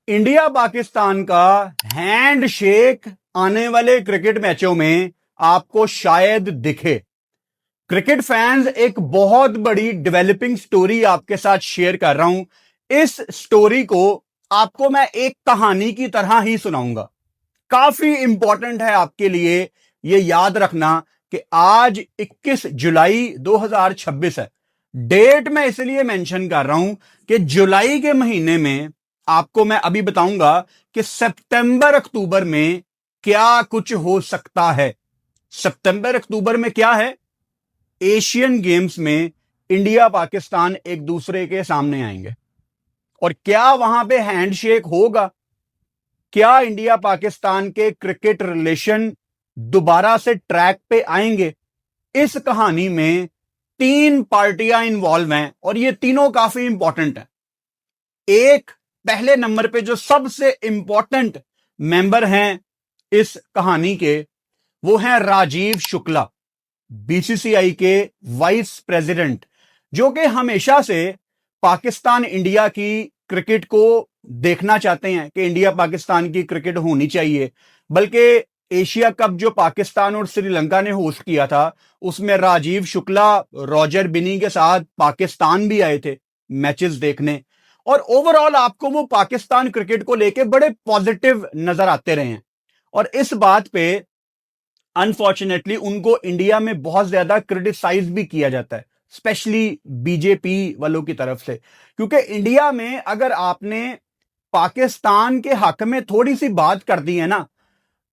India Pakistan का handshake आने वाले क्रिकेट मैचों में आपको शायद दिखे। क्रिकेट फैंस, एक बहुत बड़ी डेवलपिंग स्टोरी आपके साथ शेयर कर रहा हूं। इस स्टोरी को आपको मैं एक कहानी की तरह ही सुनाऊंगा। काफी इंपॉर्टेंट है आपके लिए यह याद रखना कि आज 21 जुलाई 2026 है। डेट मैं इसलिए मेंशन कर रहा हूं कि जुलाई के महीने में आपको मैं अभी बताऊंगा कि सितंबर अक्टूबर में क्या कुछ हो सकता है। सितंबर अक्टूबर में क्या है? एशियन गेम्स में इंडिया पाकिस्तान एक दूसरे के सामने आएंगे और क्या वहां पे हैंडशेक होगा? क्या इंडिया पाकिस्तान के क्रिकेट रिलेशन दोबारा से ट्रैक पे आएंगे? इस कहानी में तीन पार्टियां इन्वॉल्व हैं और ये तीनों काफी इंपॉर्टेंट हैं। एक पहले नंबर पे जो सबसे इंपॉर्टेंट मेंबर हैं इस कहानी के, वो हैं राजीव शुक्ला, बीसीसीआई के वाइस प्रेसिडेंट, जो कि हमेशा से पाकिस्तान इंडिया की क्रिकेट को देखना चाहते हैं कि इंडिया पाकिस्तान की क्रिकेट होनी चाहिए। बल्कि एशिया कप जो पाकिस्तान और श्रीलंका ने होस्ट किया था, उसमें राजीव शुक्ला रॉजर बिनी के साथ पाकिस्तान भी आए थे मैचेस देखने, और ओवरऑल आपको वो पाकिस्तान क्रिकेट को लेके बड़े पॉजिटिव नजर आते रहे हैं। और इस बात पे अनफॉर्चुनेटली उनको इंडिया में बहुत ज्यादा क्रिटिसाइज भी किया जाता है, स्पेशली बीजेपी वालों की तरफ से, क्योंकि इंडिया में अगर आपने पाकिस्तान के हक में थोड़ी सी बात कर दी है ना,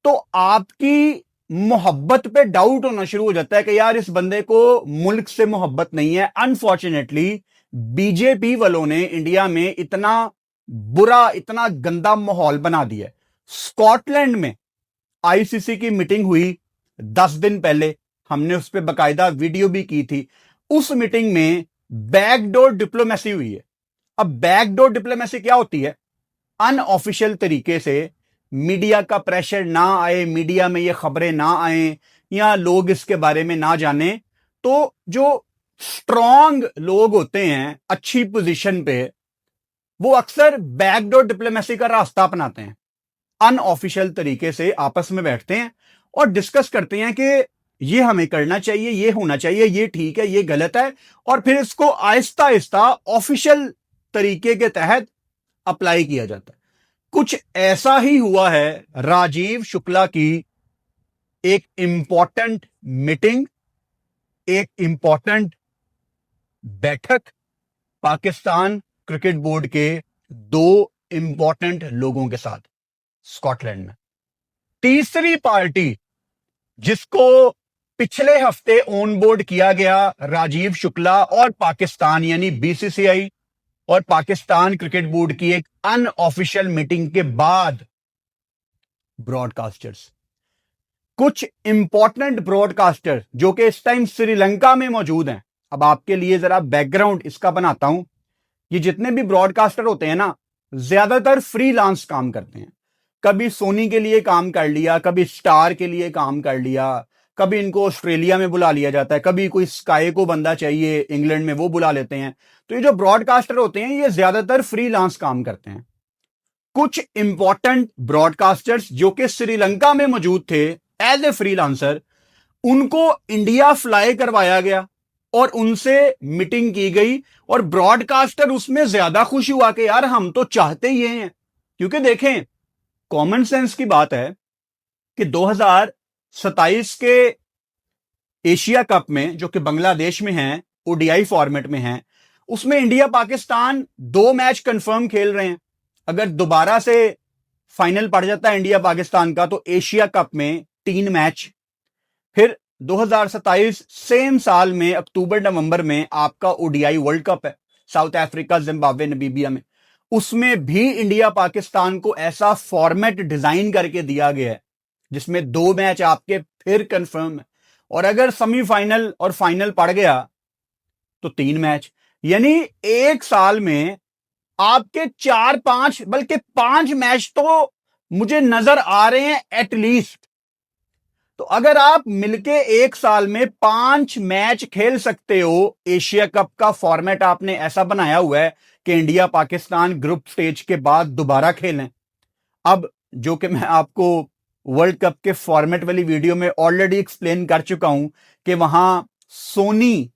तो आपकी मोहब्बत पे डाउट होना शुरू हो जाता है कि यार इस बंदे को मुल्क से मोहब्बत नहीं है। अनफॉर्चुनेटली बीजेपी वालों ने इंडिया में इतना बुरा, इतना गंदा माहौल बना दिया। स्कॉटलैंड में आईसीसी की मीटिंग हुई 10 दिन पहले, हमने उस पर बकायदा वीडियो भी की थी। उस मीटिंग में बैकडोर डिप्लोमेसी हुई है। अब बैकडोर डिप्लोमेसी क्या होती है? अनऑफिशियल तरीके से मीडिया का प्रेशर ना आए, मीडिया में ये खबरें ना आए या लोग इसके बारे में ना जाने, तो जो स्ट्रांग लोग होते हैं अच्छी पोजीशन पे, वो अक्सर बैकडोर डिप्लोमेसी का रास्ता अपनाते हैं। अनऑफिशियल तरीके से आपस में बैठते हैं और डिस्कस करते हैं कि ये हमें करना चाहिए, ये होना चाहिए, ये ठीक है, ये गलत है, और फिर इसको आहिस्ता आहिस्ता ऑफिशियल तरीके के तहत अप्लाई किया जाता है। कुछ ऐसा ही हुआ है राजीव शुक्ला की एक इंपॉर्टेंट मीटिंग, एक इंपॉर्टेंट बैठक पाकिस्तान क्रिकेट बोर्ड के दो इंपॉर्टेंट लोगों के साथ स्कॉटलैंड में। तीसरी पार्टी जिसको पिछले हफ्ते ऑन बोर्ड किया गया राजीव शुक्ला और पाकिस्तान यानी बीसीसीआई और पाकिस्तान क्रिकेट बोर्ड की एक अनऑफिशियल मीटिंग के बाद, ब्रॉडकास्टर्स। कुछ इंपॉर्टेंट ब्रॉडकास्टर जो कि इस टाइम श्रीलंका में मौजूद हैं। अब आपके लिए जरा बैकग्राउंड इसका बनाता हूं। ये जितने भी ब्रॉडकास्टर होते हैं ना, ज्यादातर फ्रीलांस काम करते हैं। कभी सोनी के लिए काम कर लिया, कभी स्टार के लिए काम कर लिया, कभी इनको ऑस्ट्रेलिया में बुला लिया जाता है, कभी कोई स्काई को बंदा चाहिए इंग्लैंड में, वो बुला लेते हैं। तो ये जो ब्रॉडकास्टर होते हैं ये ज्यादातर फ्रीलांस काम करते हैं। कुछ इंपॉर्टेंट ब्रॉडकास्टर्स जो कि श्रीलंका में मौजूद थे एज ए फ्रीलांसर, उनको इंडिया फ्लाई करवाया गया और उनसे मीटिंग की गई, और ब्रॉडकास्टर उसमें ज्यादा खुश हुआ कि यार हम तो चाहते ही हैं। क्योंकि देखें, कॉमन सेंस की बात है कि 2027 के एशिया कप में, जो कि बांग्लादेश में है, ओडीआई फॉर्मेट में है, उसमें इंडिया पाकिस्तान 2 मैच कंफर्म खेल रहे हैं। अगर दोबारा से फाइनल पड़ जाता है इंडिया पाकिस्तान का, तो एशिया कप में 3 मैच। फिर 2027 सेम साल में अक्टूबर नवंबर में आपका ओडीआई वर्ल्ड कप है, साउथ अफ्रीका, जिम्बाब्वे, नमीबिया में। उसमें भी इंडिया पाकिस्तान को ऐसा फॉर्मेट डिजाइन करके दिया गया है जिसमें 2 मैच आपके फिर कंफर्म है, और अगर सेमीफाइनल और फाइनल पड़ गया तो 3 मैच। यानी एक साल में आपके 4-5 बल्कि 5 मैच तो मुझे नजर आ रहे हैं एटलीस्ट। तो अगर आप मिलके एक साल में 5 मैच खेल सकते हो, एशिया कप का फॉर्मेट आपने ऐसा बनाया हुआ है कि इंडिया पाकिस्तान ग्रुप स्टेज के बाद दोबारा खेलें। अब जो कि मैं आपको वर्ल्ड कप के फॉर्मेट वाली वीडियो में ऑलरेडी एक्सप्लेन कर चुका हूं कि वहां सोनी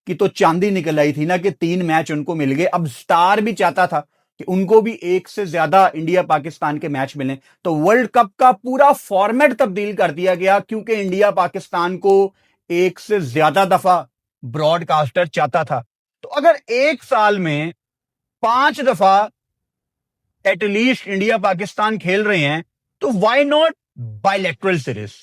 की तो चांदी निकल आई थी ना कि 3 मैच उनको मिल गए। अब स्टार भी चाहता था कि उनको भी एक से ज्यादा इंडिया पाकिस्तान के मैच मिले, तो वर्ल्ड कप का पूरा फॉर्मेट तब्दील कर दिया गया क्योंकि इंडिया पाकिस्तान को एक से ज्यादा दफा ब्रॉडकास्टर चाहता था। तो अगर एक साल में 5 दफा एटलीस्ट इंडिया पाकिस्तान खेल रहे हैं तो व्हाई नॉट बायलैटरल सीरीज।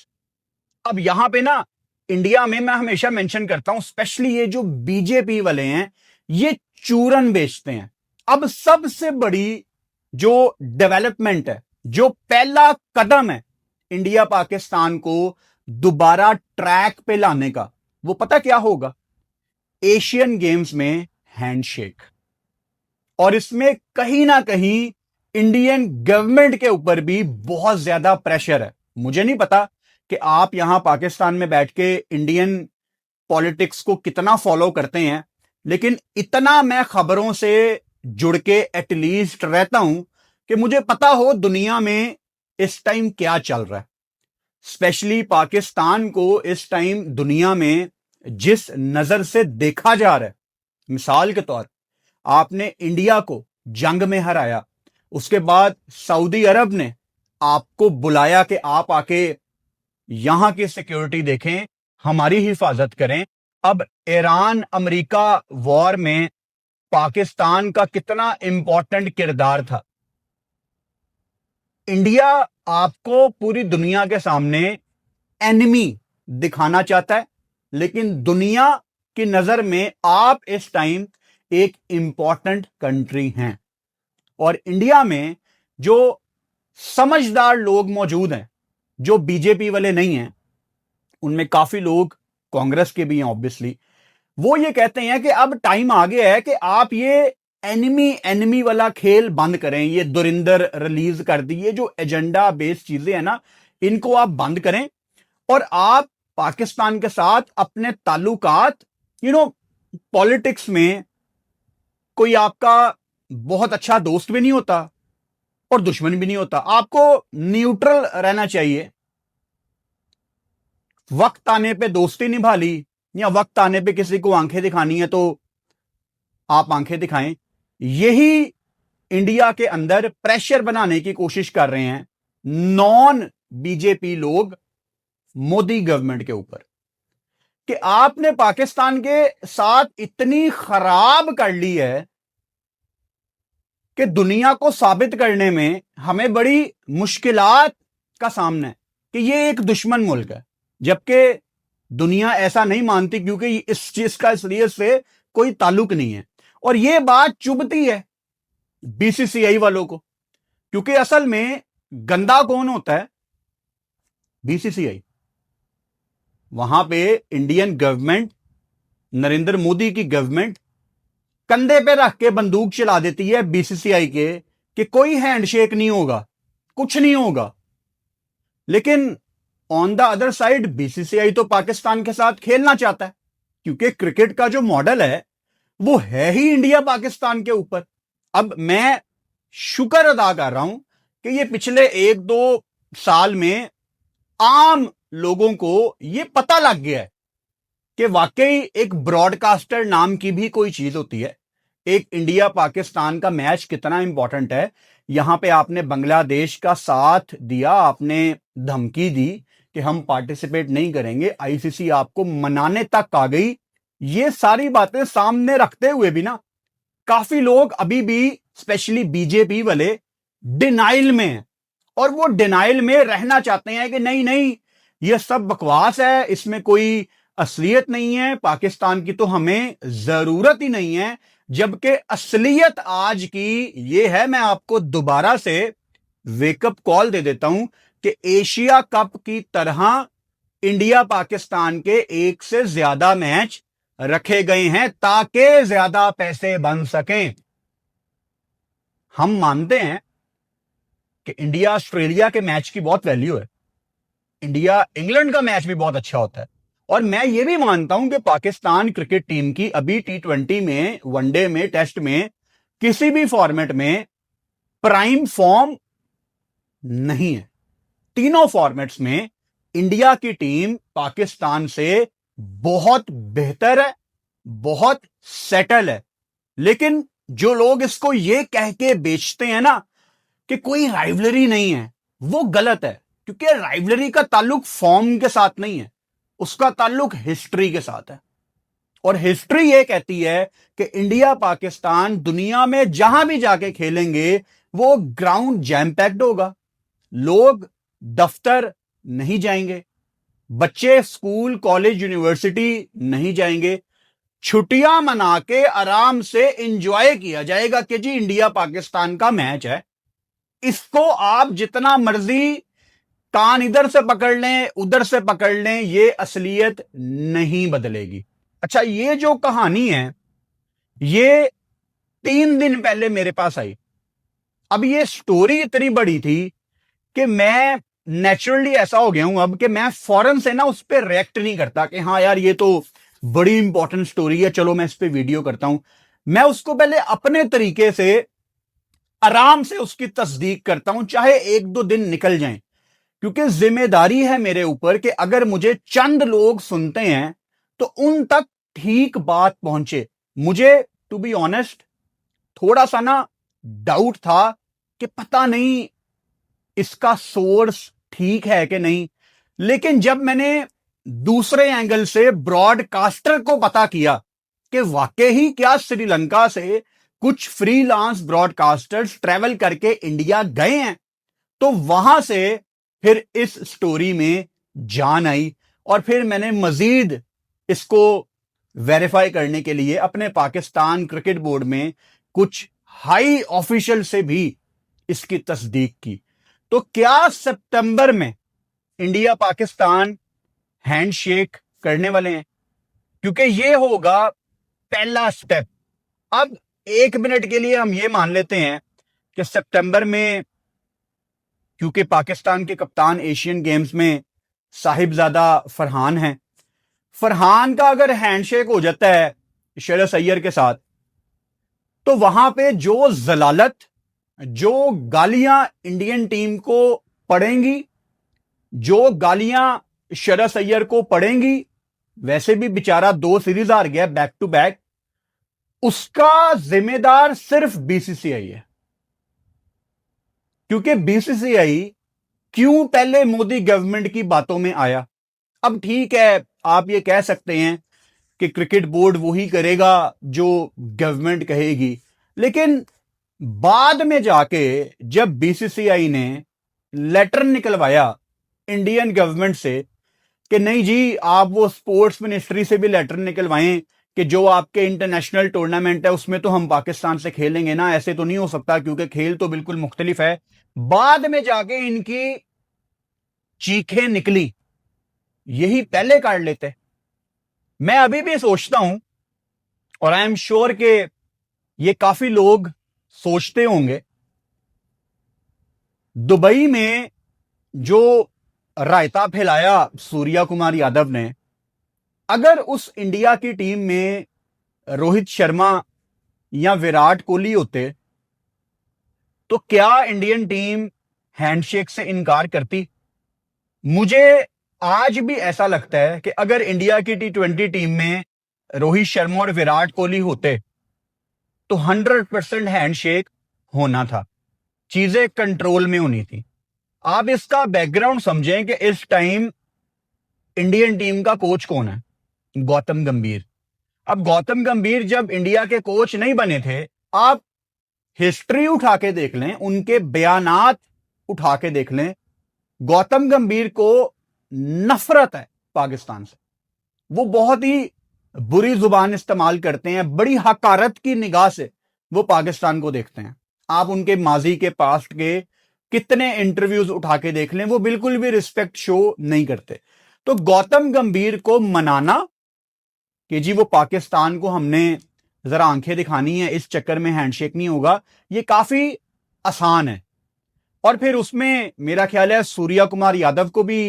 अब यहां पे ना इंडिया में मैं हमेशा मेंशन करता हूं, स्पेशली ये जो बीजेपी वाले हैं ये चूरन बेचते हैं। अब सबसे बड़ी जो डेवलपमेंट है, जो पहला कदम है इंडिया पाकिस्तान को दोबारा ट्रैक पे लाने का, वो पता क्या होगा? एशियन गेम्स में हैंडशेक। और इसमें कहीं ना कहीं इंडियन गवर्नमेंट के ऊपर भी बहुत ज्यादा प्रेशर है। मुझे नहीं पता कि आप यहां पाकिस्तान में बैठ के इंडियन पॉलिटिक्स को कितना फॉलो करते हैं, लेकिन इतना मैं खबरों से जुड़ के एटलीस्ट रहता हूं कि मुझे पता हो दुनिया में इस टाइम क्या चल रहा है। स्पेशली पाकिस्तान को इस टाइम दुनिया में जिस नजर से देखा जा रहा है, मिसाल के तौर आपने इंडिया को जंग में हराया, उसके बाद सऊदी अरब ने आपको बुलाया कि आप आके यहां की सिक्योरिटी देखें, हमारी हिफाजत करें। अब ईरान अमेरिका वॉर में पाकिस्तान का कितना इंपॉर्टेंट किरदार था। इंडिया आपको पूरी दुनिया के सामने एनिमी दिखाना चाहता है, लेकिन दुनिया की नजर में आप इस टाइम एक इंपॉर्टेंट कंट्री हैं। और इंडिया में जो समझदार लोग मौजूद हैं, जो बीजेपी वाले नहीं हैं, उनमें काफी लोग कांग्रेस के भी हैं ऑब्वियसली, वो ये कहते हैं कि अब टाइम आ गया है कि आप ये एनिमी एनिमी वाला खेल बंद करें। ये दुरिंदर रिलीज कर दी, ये जो एजेंडा बेस्ड चीजें हैं ना, इनको आप बंद करें और आप पाकिस्तान के साथ अपने ताल्लुकात, पॉलिटिक्स में कोई आपका बहुत अच्छा दोस्त भी नहीं होता और दुश्मन भी नहीं होता, आपको न्यूट्रल रहना चाहिए। वक्त आने पे दोस्ती निभा ली या वक्त आने पे किसी को आंखें दिखानी है तो आप आंखें दिखाएं। यही इंडिया के अंदर प्रेशर बनाने की कोशिश कर रहे हैं नॉन बीजेपी लोग मोदी गवर्नमेंट के ऊपर कि आपने पाकिस्तान के साथ इतनी खराब कर ली है कि दुनिया को साबित करने में हमें बड़ी मुश्किलात का सामना है कि ये एक दुश्मन मुल्क है, जबकि दुनिया ऐसा नहीं मानती क्योंकि इस चीज का इसलिए से कोई ताल्लुक नहीं है। और ये बात चुभती है बीसीसीआई वालों को, क्योंकि असल में गंदा कौन होता है? बीसीसीआई। वहां पे इंडियन गवर्नमेंट, नरेंद्र मोदी की गवर्नमेंट कंधे पे रख के बंदूक चला देती है बीसीसीआई के कि कोई हैंडशेक नहीं होगा, कुछ नहीं होगा। लेकिन on the other side BCCI तो पाकिस्तान के साथ खेलना चाहता है, क्योंकि क्रिकेट का जो मॉडल है वो है ही इंडिया पाकिस्तान के ऊपर। अब मैं शुक्र अदा कर रहा हूं कि ये पिछले 1-2 साल में आम लोगों को ये पता लग गया है कि वाकई एक ब्रॉडकास्टर नाम की भी कोई चीज होती है। एक इंडिया पाकिस्तान का मैच कितना इंपॉर्टेंट है। यहां पे आपने बांग्लादेश का साथ दिया, आपने धमकी दी कि हम पार्टिसिपेट नहीं करेंगे, आईसीसी आपको मनाने तक आ गई। ये सारी बातें सामने रखते हुए भी ना काफी लोग अभी भी स्पेशली बीजेपी वाले डिनाइल में हैं और वो डिनाइल में रहना चाहते हैं कि नहीं नहीं ये सब बकवास है, इसमें कोई असलियत नहीं है, पाकिस्तान की तो हमें जरूरत ही नहीं है। जबकि असलियत आज की ये है, मैं आपको दोबारा से वेकअप कॉल दे देता हूं कि एशिया कप की तरह इंडिया पाकिस्तान के एक से ज्यादा मैच रखे गए हैं ताकि ज्यादा पैसे बन सकें। हम मानते हैं कि इंडिया ऑस्ट्रेलिया के मैच की बहुत वैल्यू है, इंडिया इंग्लैंड का मैच भी बहुत अच्छा होता है, और मैं ये भी मानता हूं कि पाकिस्तान क्रिकेट टीम की अभी T20 में, वनडे में, टेस्ट में, किसी भी फॉर्मेट में प्राइम फॉर्म नहीं है। तीनों फॉर्मेट्स में इंडिया की टीम पाकिस्तान से बहुत बेहतर है, बहुत सेटल है। लेकिन जो लोग इसको ये कह के बेचते हैं ना कि कोई राइवलरी नहीं है, वो गलत है। क्योंकि राइवलरी का ताल्लुक फॉर्म के साथ नहीं है, उसका ताल्लुक हिस्ट्री के साथ है। और हिस्ट्री ये कहती है कि इंडिया पाकिस्तान दुनिया में जहां भी जाके खेलेंगे वो ग्राउंड जैम पैक्ड होगा, लोग दफ्तर नहीं जाएंगे, बच्चे स्कूल कॉलेज यूनिवर्सिटी नहीं जाएंगे, छुट्टियां मना के आराम से एंजॉय किया जाएगा कि जी इंडिया पाकिस्तान का मैच है। इसको आप जितना मर्जी कान इधर से पकड़ लें उधर से पकड़ लें, ये असलियत नहीं बदलेगी। अच्छा, ये जो कहानी है ये 3 दिन पहले मेरे पास आई। अब ये स्टोरी इतनी बड़ी थी कि मैं नेचुरली ऐसा हो गया हूं अब कि मैं फौरन से ना उस पर रिएक्ट नहीं करता कि हाँ यार ये तो बड़ी इंपॉर्टेंट स्टोरी है, चलो मैं इस पर वीडियो करता हूं। मैं उसको पहले अपने तरीके से आराम से उसकी तस्दीक करता हूं, चाहे 1-2 दिन निकल जाएं। क्योंकि जिम्मेदारी है मेरे ऊपर कि अगर मुझे चंद लोग सुनते हैं तो उन तक ठीक बात पहुंचे। मुझे टू बी ऑनेस्ट थोड़ा सा ना डाउट था कि पता नहीं इसका सोर्स ठीक है कि नहीं। लेकिन जब मैंने दूसरे एंगल से ब्रॉडकास्टर को पता किया कि वाकई ही क्या श्रीलंका से कुछ फ्रीलांस ब्रॉडकास्टर्स ट्रैवल करके इंडिया गए हैं, तो वहां से फिर इस स्टोरी में जान आई। और फिर मैंने मजीद इसको वेरीफाई करने के लिए अपने पाकिस्तान क्रिकेट बोर्ड में कुछ हाई ऑफिशियल से भी इसकी तस्दीक की। तो क्या सितंबर में इंडिया पाकिस्तान हैंडशेक करने वाले हैं? क्योंकि ये होगा पहला स्टेप। अब 1 मिनट के लिए हम ये मान लेते हैं कि सितंबर में, क्योंकि पाकिस्तान के कप्तान एशियन गेम्स में साहिबजादा फरहान हैं, फरहान का अगर हैंडशेक हो जाता है श्रेयस अय्यर के साथ, तो वहां पे जो जलालत, जो गालियां इंडियन टीम को पड़ेंगी, जो गालियां श्रेयस अय्यर को पड़ेंगी, वैसे भी बेचारा 2 सीरीज हार गया बैक टू बैक, उसका जिम्मेदार सिर्फ बीसीसीआई है। क्योंकि बीसीसीआई क्यों पहले मोदी गवर्नमेंट की बातों में आया? अब ठीक है, आप ये कह सकते हैं कि क्रिकेट बोर्ड वही करेगा जो गवर्नमेंट कहेगी, लेकिन बाद में जाके जब बीसीसीआई ने लेटर निकलवाया इंडियन गवर्नमेंट से कि नहीं जी आप वो स्पोर्ट्स मिनिस्ट्री से भी लेटर निकलवाएं कि जो आपके इंटरनेशनल टूर्नामेंट है उसमें तो हम पाकिस्तान से खेलेंगे ना, ऐसे तो नहीं हो सकता क्योंकि खेल तो बिल्कुल मुख्तलिफ है। बाद में जाके इनकी चीखें निकली, यही पहले काट लेते। मैं अभी भी सोचता हूं और आई एम श्योर कि ये काफी लोग सोचते होंगे, दुबई में जो रायता फैलाया सूर्या कुमार यादव ने, अगर उस इंडिया की टीम में रोहित शर्मा या विराट कोहली होते तो क्या इंडियन टीम हैंडशेक से इनकार करती? मुझे आज भी ऐसा लगता है कि अगर इंडिया की T20 टीम में रोहित शर्मा और विराट कोहली होते तो 100% हैंडशेक होना था, चीजें कंट्रोल में होनी थी। आप इसका बैकग्राउंड समझें कि इस टाइम इंडियन टीम का कोच कौन है? गौतम गंभीर। अब गौतम गंभीर जब इंडिया के कोच नहीं बने थे, आप हिस्ट्री उठा के देख लें, उनके बयानात उठा के देख लें, गौतम गंभीर को नफरत है पाकिस्तान से। वो बहुत ही बुरी जुबान इस्तेमाल करते हैं, बड़ी हकारत की निगाह से वो पाकिस्तान को देखते हैं। आप उनके माजी के पास्ट के कितने इंटरव्यूज उठा के देख लें, वो बिल्कुल भी रिस्पेक्ट शो नहीं करते। तो गौतम गंभीर को मनाना कि जी वो पाकिस्तान को हमने जरा आंखें दिखानी है, इस चक्कर में हैंडशेक नहीं होगा, ये काफी आसान है। और फिर उसमें मेरा ख्याल है सूर्या कुमार यादव को भी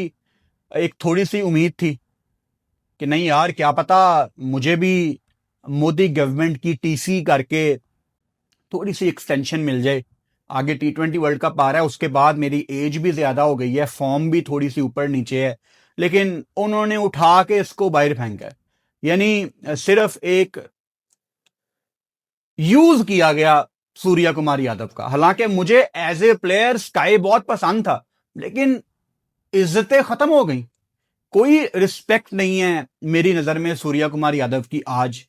एक थोड़ी सी उम्मीद थी कि नहीं यार, क्या पता मुझे भी मोदी गवर्नमेंट की टीसी करके थोड़ी सी एक्सटेंशन मिल जाए। आगे T20 वर्ल्ड कप आ रहा है, उसके बाद मेरी एज भी ज्यादा हो गई है, फॉर्म भी थोड़ी सी ऊपर नीचे है, लेकिन उन्होंने उठा के इसको बाहर फेंका है। यानी सिर्फ एक यूज किया गया सूर्या कुमार यादव का। हालांकि मुझे एज ए प्लेयर स्काई बहुत पसंद था, लेकिन इज्जतें खत्म हो गई। कोई रिस्पेक्ट नहीं है मेरी नजर में सूर्या कुमार यादव की आज।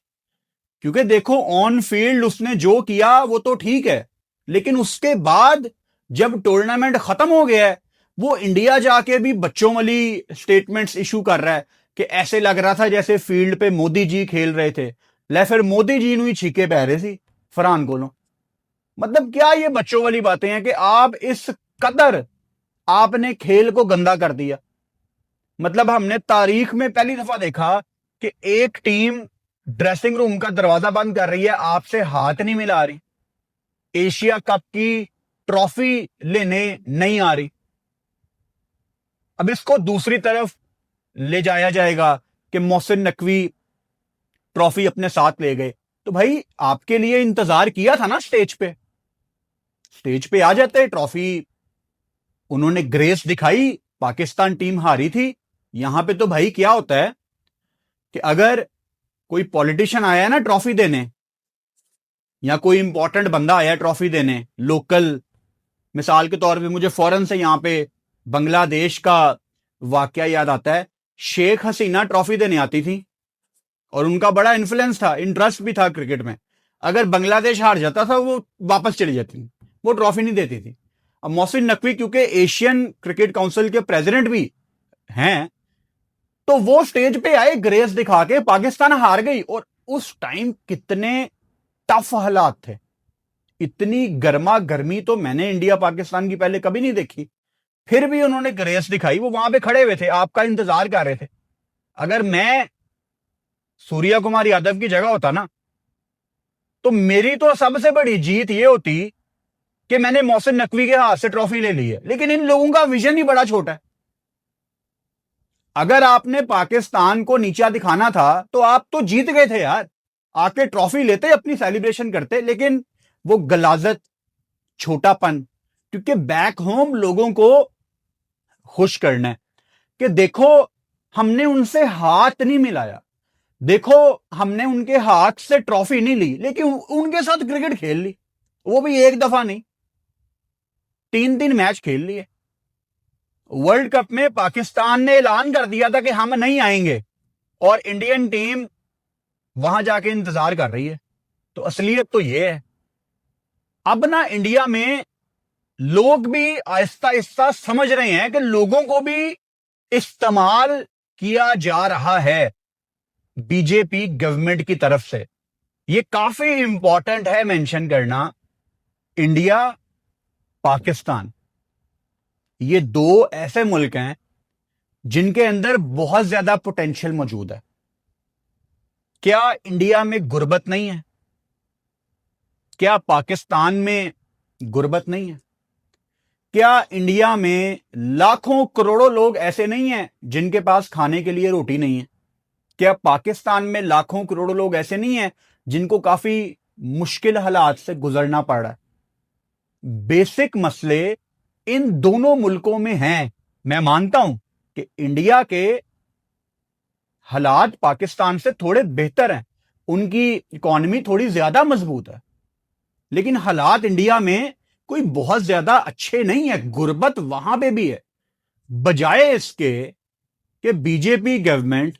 क्योंकि देखो, ऑन फील्ड उसने जो किया वो तो ठीक है, लेकिन उसके बाद जब टूर्नामेंट खत्म हो गया है, वो इंडिया जाके भी बच्चों वाली स्टेटमेंट्स इशू कर रहा है कि ऐसे लग रहा था जैसे फील्ड पे मोदी जी खेल रहे थे। ले फिर मोदी जी नु ही छीके पै रहे सी फरहान कोलों। मतलब क्या ये बच्चों वाली बातें हैं कि आप इस कदर आपने खेल को गंदा कर दिया। मतलब हमने तारीख में पहली दफा देखा कि एक टीम ड्रेसिंग रूम का दरवाजा बंद कर रही है, आपसे हाथ नहीं मिला रही, एशिया कप की ट्रॉफी लेने नहीं आ रही। अब इसको दूसरी तरफ ले जाया जाएगा कि मोहसिन नकवी ट्रॉफी अपने साथ ले गए। तो भाई, आपके लिए इंतजार किया था ना स्टेज पे, स्टेज पे आ जाते ट्रॉफी। उन्होंने ग्रेस दिखाई, पाकिस्तान टीम हारी थी। यहां पे तो भाई क्या होता है कि अगर कोई पॉलिटिशियन आया है ना ट्रॉफी देने, या कोई इंपॉर्टेंट बंदा आया ट्रॉफी देने लोकल, मिसाल के तौर पे मुझे फौरन से यहां पे बांग्लादेश का वाकया याद आता है। शेख हसीना ट्रॉफी देने आती थी और उनका बड़ा इन्फ्लुएंस था, इंटरेस्ट भी था क्रिकेट में। अगर बांग्लादेश हार जाता था, वो वापस चली जाती थी, वो ट्रॉफी नहीं देती थी। अब मोहसिन नकवी क्योंकि एशियन क्रिकेट काउंसिल के प्रेसिडेंट भी हैं, तो वो स्टेज पे आए ग्रेस दिखा के। पाकिस्तान हार गई और उस टाइम कितने टफ हालात थे, इतनी गर्मा गर्मी तो मैंने इंडिया पाकिस्तान की पहले कभी नहीं देखी। फिर भी उन्होंने ग्रेस दिखाई, वो वहां पे खड़े हुए थे, आपका इंतजार कर रहे थे। अगर मैं सूर्या कुमार यादव की जगह होता ना, तो मेरी तो सबसे बड़ी जीत ये होती कि मैंने मोहसिन नकवी के हाथ से ट्रॉफी ले ली है। लेकिन इन लोगों का विजन ही बड़ा छोटा है। अगर आपने पाकिस्तान को नीचा दिखाना था तो आप तो जीत गए थे यार, आके ट्रॉफी लेते, अपनी सेलिब्रेशन करते। लेकिन वो गलाजत, छोटापन, क्योंकि बैक होम लोगों को खुश करना है कि देखो हमने उनसे हाथ नहीं मिलाया, देखो हमने उनके हाथ से ट्रॉफी नहीं ली, लेकिन उनके साथ क्रिकेट खेल ली। वो भी एक दफा नहीं, 3-3 मैच खेल लिए। वर्ल्ड कप में पाकिस्तान ने ऐलान कर दिया था कि हम नहीं आएंगे, और इंडियन टीम वहां जाके इंतजार कर रही है। तो असलियत तो ये है। अब ना इंडिया में लोग भी आहिस्ता आहिस्ता समझ रहे हैं कि लोगों को भी इस्तेमाल किया जा रहा है बीजेपी गवर्नमेंट की तरफ से। ये काफी इंपॉर्टेंट है मेंशन करना। इंडिया, पाकिस्तान, ये दो ऐसे मुल्क हैं जिनके अंदर बहुत ज्यादा पोटेंशियल मौजूद है। क्या इंडिया में गुर्बत नहीं है? क्या पाकिस्तान में गुर्बत नहीं है? क्या इंडिया में लाखों करोड़ों लोग ऐसे नहीं हैं जिनके पास खाने के लिए रोटी नहीं है? क्या पाकिस्तान में लाखों करोड़ों लोग ऐसे नहीं हैं जिनको काफी मुश्किल हालात से गुजरना पड़ रहा है? बेसिक मसले इन दोनों मुल्कों में हैं। मैं मानता हूं कि इंडिया के हालात पाकिस्तान से थोड़े बेहतर हैं, उनकी इकोनॉमी थोड़ी ज्यादा मजबूत है, लेकिन हालात इंडिया में कोई बहुत ज्यादा अच्छे नहीं है। गुर्बत वहां पे भी है। बजाय इसके कि बीजेपी गवर्नमेंट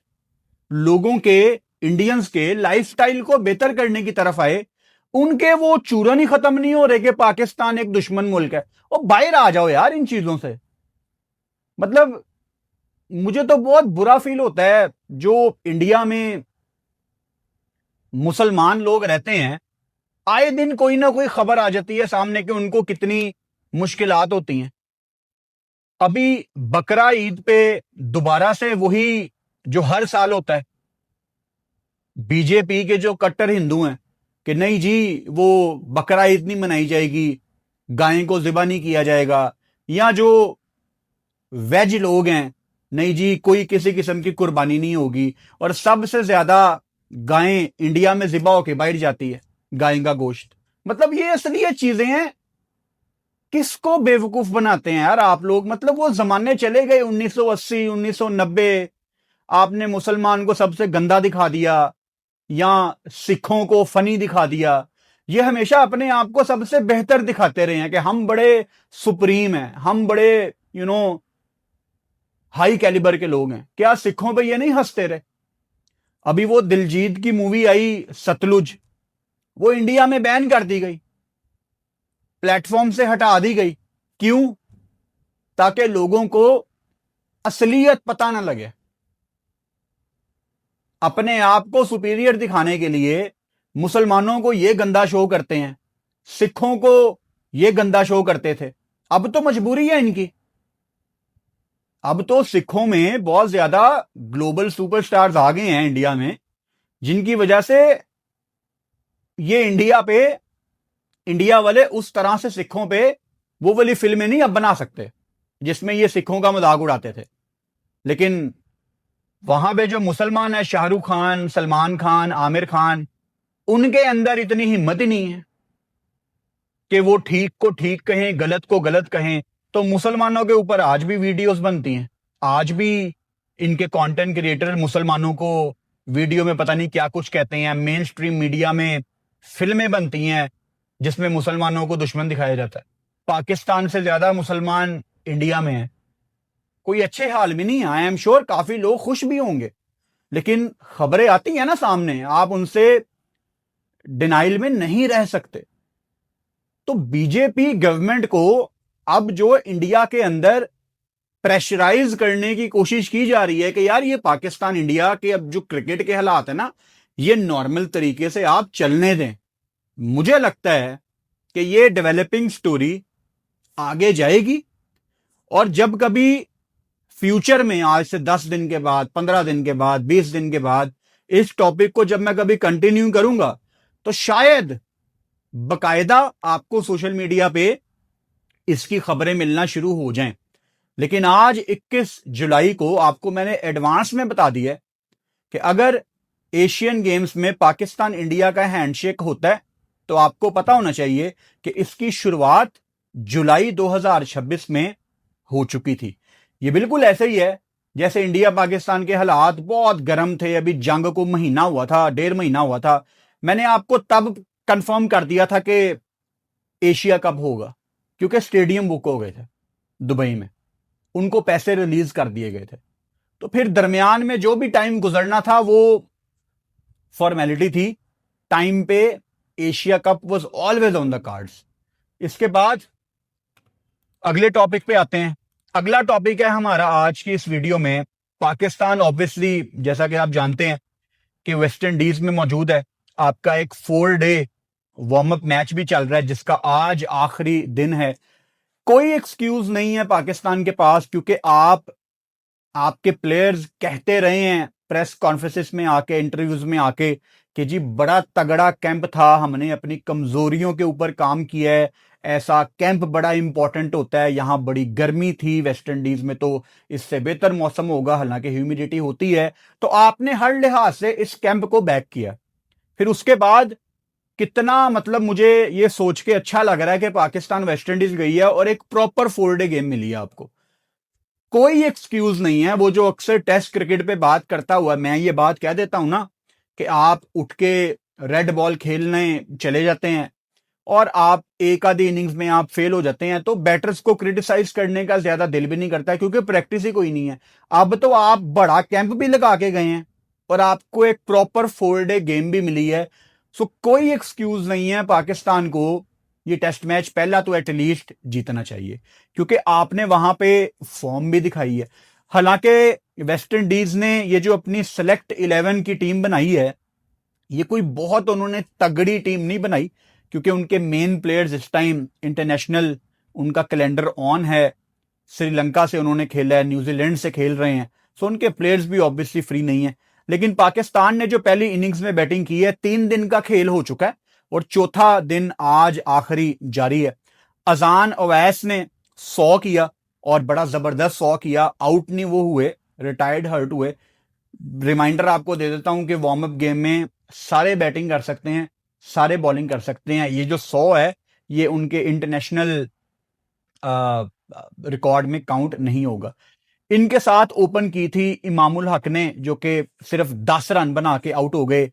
लोगों के, इंडियंस के लाइफस्टाइल को बेहतर करने की तरफ आए, उनके वो चूरन ही खत्म नहीं हो रहे कि पाकिस्तान एक दुश्मन मुल्क है। और बाहर आ जाओ यार इन चीजों से। मतलब मुझे तो बहुत बुरा फील होता है जो इंडिया में मुसलमान लोग रहते हैं, आए दिन कोई ना कोई खबर आ जाती है सामने कि उनको कितनी मुश्किलात होती हैं। अभी बकरा ईद पे दोबारा से वही जो हर साल होता है, बीजेपी के जो कट्टर हिंदू हैं कि नहीं जी वो बकरा ईद नहीं मनाई जाएगी, गाय को ज़िबा नहीं किया जाएगा। या जो वेज लोग हैं नहीं जी कोई किसी किस्म की कुर्बानी नहीं होगी, और सबसे ज्यादा गायें इंडिया में ज़िबा होके बाहर जाती है, गाय का गोश्त। मतलब ये असलियत चीजें हैं। किसको बेवकूफ बनाते हैं यार आप लोग? मतलब वो जमाने चले गए 1980 1990, आपने मुसलमान को सबसे गंदा दिखा दिया या सिखों को फनी दिखा दिया। ये हमेशा अपने आप को सबसे बेहतर दिखाते रहे हैं कि हम बड़े सुप्रीम हैं, हम बड़े हाई कैलिबर के लोग हैं। क्या सिखों पे ये नहीं हंसते रहे? अभी वो दिलजीत की मूवी आई सतलुज, वो इंडिया में बैन कर दी गई, प्लेटफॉर्म से हटा दी गई। क्यों? ताकि लोगों को असलियत पता ना लगे। अपने आप को सुपीरियर दिखाने के लिए मुसलमानों को यह गंदा शो करते हैं, सिखों को यह गंदा शो करते थे। अब तो मजबूरी है इनकी। अब तो सिखों में बहुत ज्यादा ग्लोबल सुपरस्टार्स आ गए हैं इंडिया में, जिनकी वजह से ये इंडिया वाले उस तरह से सिखों पे वो वाली फिल्में नहीं अब बना सकते जिसमें ये सिखों का मजाक उड़ाते थे। लेकिन वहां पे जो मुसलमान है, शाहरुख खान, सलमान खान, आमिर खान, उनके अंदर इतनी हिम्मत ही नहीं है कि वो ठीक को ठीक कहें, गलत को गलत कहें। तो मुसलमानों के ऊपर आज भी वीडियोस बनती हैं, आज भी इनके कंटेंट क्रिएटर मुसलमानों को वीडियो में पता नहीं क्या कुछ कहते हैं। मेन स्ट्रीम मीडिया में फिल्में बनती हैं जिसमें मुसलमानों को दुश्मन दिखाया जाता है। पाकिस्तान से ज्यादा मुसलमान इंडिया में है। कोई अच्छे हाल में नहीं है। आई एम श्योर काफी लोग खुश भी होंगे, लेकिन खबरें आती है ना सामने, आप उनसे डिनाइल में नहीं रह सकते। तो बीजेपी गवर्नमेंट को अब जो इंडिया के अंदर प्रेशराइज करने की कोशिश की जा रही है कि यार ये पाकिस्तान इंडिया के अब जो क्रिकेट के हालात है ना, ये नॉर्मल तरीके से आप चलने दें। मुझे लगता है कि ये डेवलपिंग स्टोरी आगे जाएगी, और जब कभी फ्यूचर में, आज से 10 दिन के बाद, 15 दिन के बाद, 20 दिन के बाद, इस टॉपिक को जब मैं कभी कंटिन्यू करूंगा तो शायद बकायदा आपको सोशल मीडिया पे इसकी खबरें मिलना शुरू हो जाएं। लेकिन आज 21 जुलाई को आपको मैंने एडवांस में बता दिया कि अगर एशियन गेम्स में पाकिस्तान इंडिया का हैंडशेक होता है तो आपको पता होना चाहिए कि इसकी शुरुआत जुलाई 2026 में हो चुकी थी। ये बिल्कुल ऐसे ही है जैसे इंडिया पाकिस्तान के हालात बहुत गर्म थे, अभी जंग को महीना हुआ था, 1.5 महीना हुआ था। मैंने आपको तब कंफर्म कर दिया था कि एशिया कप होगा, क्योंकि स्टेडियम बुक हो गए थे दुबई में, उनको पैसे रिलीज कर दिए गए थे। तो फिर दरमियान में जो भी टाइम गुजरना था वो फॉर्मेलिटी थी। टाइम पे Asia cup was always on the cards. इसके बाद अगले टॉपिक पे आते हैं। अगला टॉपिक है हमारा आज की इस वीडियो में, पाकिस्तान ऑब्वियसली जैसा कि आप जानते हैं कि वेस्ट इंडीज में मौजूद है। आपका एक 4 डे वार्म अप मैच भी चल रहा है जिसका आज आखिरी दिन है। कोई एक्सक्यूज नहीं है पाकिस्तान के पास, क्योंकि आपके प्लेयर्स कहते रहे हैं प्रेस कॉन्फ्रेंसेस में आके, इंटरव्यूज में आके कि जी बड़ा तगड़ा कैंप था, हमने अपनी कमजोरियों के ऊपर काम किया है, ऐसा कैंप बड़ा इंपॉर्टेंट होता है। यहां बड़ी गर्मी थी वेस्ट इंडीज में, तो इससे बेहतर मौसम होगा, हालांकि ह्यूमिडिटी होती है। तो आपने हर लिहाज से इस कैंप को बैक किया। फिर उसके बाद कितना, मतलब मुझे ये सोच के अच्छा लग रहा है कि पाकिस्तान वेस्ट इंडीज गई है और एक प्रॉपर 4 डे गेम मिली है आपको। कोई एक्सक्यूज नहीं है। वो जो अक्सर टेस्ट क्रिकेट पे बात करता हुआ, मैं ये बात कह देता हूं ना कि आप उठ के रेड बॉल खेलने चले जाते हैं और आप एक आधी इनिंग्स में आप फेल हो जाते हैं, तो बैटर्स को क्रिटिसाइज करने का ज्यादा दिल भी नहीं करता, क्योंकि प्रैक्टिस ही कोई नहीं है। अब तो आप बड़ा कैंप भी लगा के गए हैं और आपको एक प्रॉपर 4 डे गेम भी मिली है। सो कोई एक्सक्यूज नहीं है। पाकिस्तान को ये टेस्ट मैच पहला तो एटलीस्ट जीतना चाहिए, क्योंकि आपने वहां पे फॉर्म भी दिखाई है। हालांकि वेस्ट इंडीज ने ये जो अपनी सेलेक्ट 11 की टीम बनाई है, ये कोई बहुत उन्होंने तगड़ी टीम नहीं बनाई, क्योंकि उनके मेन प्लेयर्स इस टाइम इंटरनेशनल उनका कैलेंडर ऑन है। श्रीलंका से उन्होंने खेला है, न्यूजीलैंड से खेल रहे हैं, सो उनके प्लेयर्स भी ऑब्वियसली फ्री नहीं है। लेकिन पाकिस्तान ने जो पहली इनिंग्स में बैटिंग की है, 3 दिन का खेल हो चुका है और चौथा दिन आज आखिरी जारी है। अजान अवैस ने 100 किया और बड़ा जबरदस्त 100 किया, आउट नहीं वो हुए, रिटायर्ड हर्ट हुए। रिमाइंडर आपको दे देता हूं कि वार्म अप गेम में सारे बैटिंग कर सकते हैं, सारे बॉलिंग कर सकते हैं। ये जो 100 है ये उनके इंटरनेशनल रिकॉर्ड में काउंट नहीं होगा। इनके साथ ओपन की थी इमामुल हक ने, जो कि सिर्फ 10 रन बना के आउट हो गए।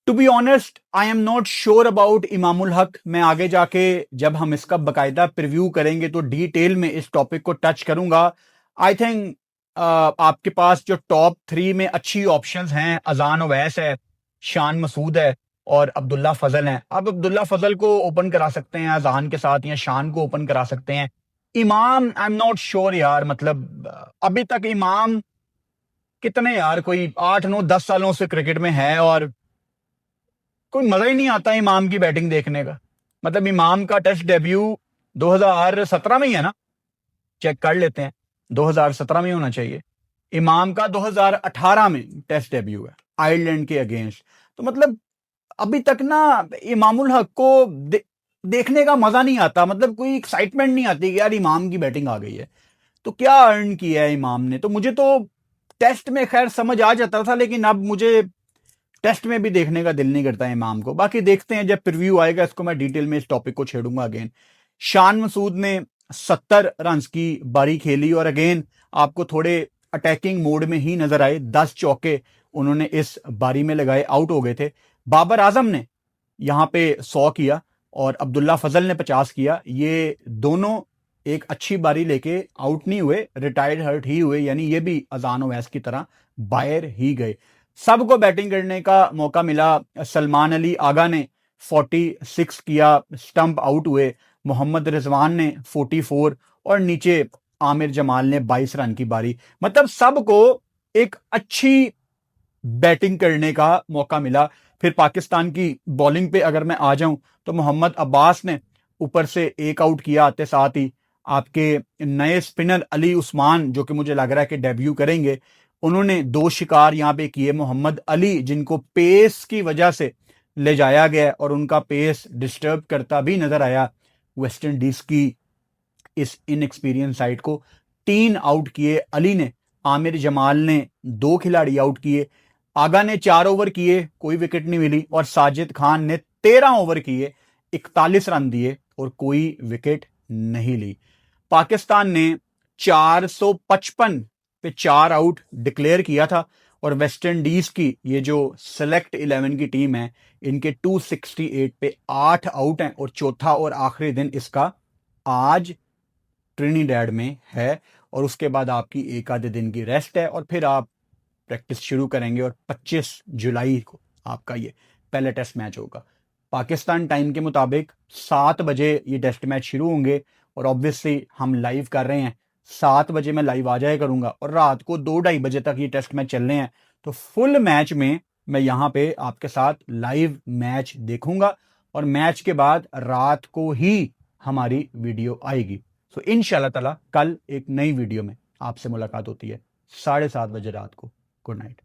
To be honest I am not sure about Imamul Haq. मैं आगे जाके जब हम इसका बकायदा प्रीव्यू करेंगे तो डिटेल में इस टॉपिक को टच करूंगा। आई थिंक आपके पास जो टॉप 3 में अच्छी ऑप्शंस हैं, अजान ओवैस है, शान मसूद है और अब्दुल्ला फजल है। आप अब्दुल्ला फजल को ओपन करा सकते हैं अजान के साथ, या शान को ओपन करा सकते हैं। इमाम आई एम नॉट श्योर यार, मतलब अभी तक इमाम कितने यार, कोई 8 9 10 सालों से क्रिकेट में है और कोई मजा ही नहीं आता इमाम की बैटिंग देखने का। मतलब इमाम का टेस्ट डेब्यू 2017 में ही है ना, चेक कर लेते हैं, 2017 में होना चाहिए। इमाम का 2018 में टेस्ट डेब्यू है आयरलैंड के अगेंस्ट। तो मतलब अभी तक ना इमामुल हक को देखने का मजा नहीं आता, मतलब कोई एक्साइटमेंट नहीं आती कि यार इमाम की बैटिंग आ गई है। तो क्या अर्न किया है इमाम ने। तो मुझे तो टेस्ट में खैर समझ आ जाता था, लेकिन अब मुझे टेस्ट में भी देखने का दिल नहीं करता है इमाम को। बाकी देखते हैं, जब प्रीव्यू आएगा इसको मैं डिटेल में इस टॉपिक को छेड़ूंगा अगेन। शान मसूद ने 70 रन की बारी खेली और अगेन आपको थोड़े अटैकिंग मोड में ही नजर आए। 10 चौके उन्होंने इस बारी में लगाए, आउट हो गए थे। बाबर आजम ने यहां पे 100 किया और अब्दुल्ला फजल ने 50 किया। ये दोनों एक अच्छी बारी लेके आउट नहीं हुए, रिटायर्ड हर्ट ही हुए, यानी ये भी अजान ओवैस की तरह बाहर ही गए। सबको बैटिंग करने का मौका मिला। सलमान अली आगा ने 46 किया, स्टंप आउट हुए। मोहम्मद रिजवान ने 44 और नीचे आमिर जमाल ने 22 रन की बारी। मतलब सबको एक अच्छी बैटिंग करने का मौका मिला। फिर पाकिस्तान की बॉलिंग पे अगर मैं आ जाऊं तो मोहम्मद अब्बास ने ऊपर से एक आउट किया, आते साथ ही आपके नए स्पिनर अली उस्मान, जो कि मुझे लग रहा है कि डेब्यू करेंगे, उन्होंने 2 शिकार यहां पे किए। मोहम्मद अली जिनको पेस की वजह से ले जाया गया और उनका पेस डिस्टर्ब करता भी नजर आया वेस्ट इंडीज की इस इनएक्सपीरियंस साइड को, 3 आउट किए अली ने। आमिर जमाल ने 2 खिलाड़ी आउट किए। आगा ने 4 ओवर किए, कोई विकेट नहीं मिली और साजिद खान ने 13 ओवर किए, 41 रन दिए और कोई विकेट नहीं ली। पाकिस्तान ने 455 पे 4 आउट डिक्लेयर किया था और वेस्ट इंडीज की ये जो सेलेक्ट 11 की टीम है, इनके 268 पे 8 आउट हैं और चौथा और आखिरी दिन इसका आज ट्रिनिडैड में है। और उसके बाद आपकी एक आधे दिन की रेस्ट है और फिर आप प्रैक्टिस शुरू करेंगे और 25 जुलाई को आपका ये पहला टेस्ट मैच होगा। पाकिस्तान टाइम के मुताबिक 7 बजे ये टेस्ट मैच शुरू होंगे और ऑब्वियसली हम लाइव कर रहे हैं, 7 बजे मैं लाइव आ जाया करूंगा और रात को 2-2:30 बजे तक ये टेस्ट मैच चलने हैं। तो फुल मैच में मैं यहां पे आपके साथ लाइव मैच देखूंगा और मैच के बाद रात को ही हमारी वीडियो आएगी। तो इंशाल्लाह ताला कल एक नई वीडियो में आपसे मुलाकात होती है 7:30 बजे रात को। Good night.